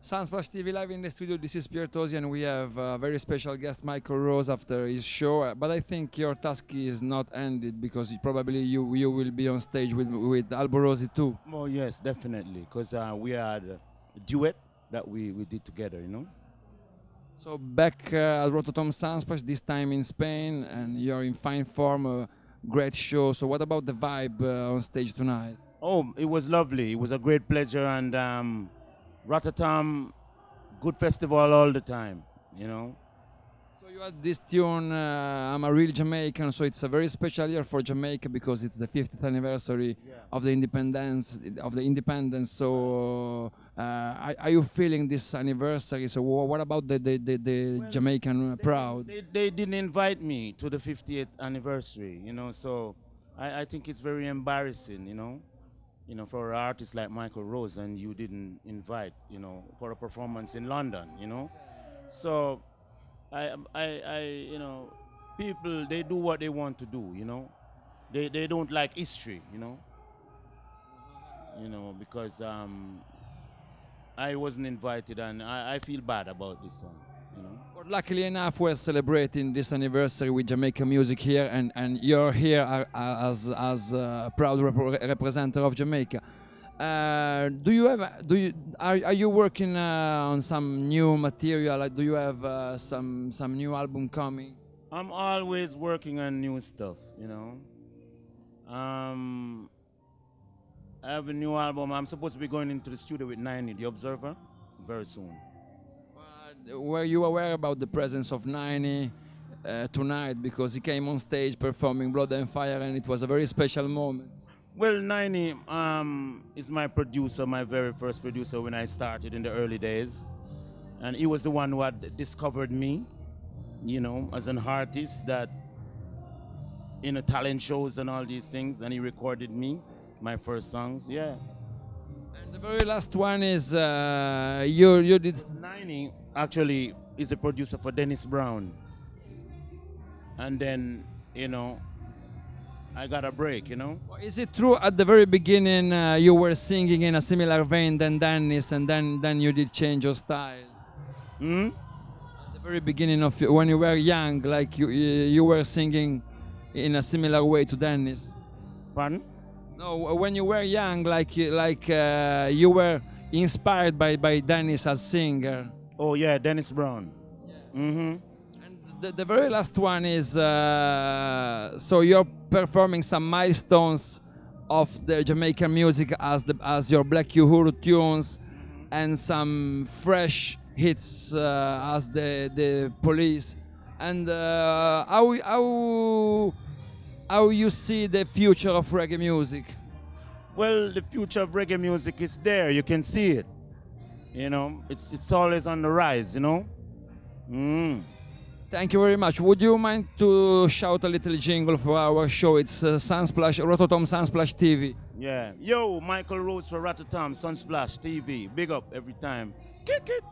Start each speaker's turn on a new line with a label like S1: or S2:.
S1: Sunsplash TV live in the studio. This is Pierre Tosi, and we have a very special guest, Michael Rose, after his show. But I think your task is not ended because probably you will be on stage with Alborosi too.
S2: Oh yes, definitely, because we had a duet that we did together, you know.
S1: So back at Rototom Sunsplash, this time in Spain, and you're in fine form. A great show. So what about the vibe on stage tonight?
S2: Oh, it was lovely. It was a great pleasure, and Rototom, good festival all the time, you know.
S1: So you had this tune, I'm a real Jamaican, so it's a very special year for Jamaica because it's the 50th anniversary of the independence. So are you feeling this anniversary? So what about the Jamaican proud?
S2: They didn't invite me to the 50th anniversary, you know, so I think it's very embarrassing, you know, for an artist like Michael Rose, and you didn't invite, you know, for a performance in London, you know. So you know, people, they do what they want to do, you know. They don't like history, you know. Because I wasn't invited, and I feel bad about this one, you know.
S1: But luckily enough, we're celebrating this anniversary with Jamaican music here, and you're here as a proud representative of Jamaica. Are you working on some new material? Like, do you have some new album coming?
S2: I'm always working on new stuff, you know. I have a new album. I'm supposed to be going into the studio with 90, The Observer, very soon.
S1: Were you aware about the presence of 90 tonight? Because he came on stage performing Blood and Fire, and it was a very special moment.
S2: Well, 90 is my producer, my very first producer when I started in the early days. And he was the one who had discovered me, you know, as an artist that in the talent shows and all these things, and he recorded me, my first songs, yeah.
S1: And the very last one is you did...
S2: 90 actually is a producer for Dennis Brown. And then, you know, I got a break, you know.
S1: Is it true at the very beginning you were singing in a similar vein than Dennis, and then you did change your style?
S2: Hmm?
S1: At the very beginning of when you were young, like you were singing in a similar way to Dennis.
S2: Pardon?
S1: No, when you were young, like you were inspired by Dennis as singer.
S2: Oh yeah, Dennis Brown.
S1: Yeah.
S2: Mm-hmm.
S1: And the very last one is so you're performing some milestones of the Jamaican music as your Black Uhuru tunes, and some fresh hits as the Police. And how you see the future of reggae music?
S2: Well, the future of reggae music is there. You can see it. You know, it's always on the rise, you know. Mm.
S1: Thank you very much. Would you mind to shout a little jingle for our show? It's Sunsplash, Rototom Sunsplash TV.
S2: Yeah. Yo, Michael Rose for Rototom Sunsplash TV. Big up every time. Kick it.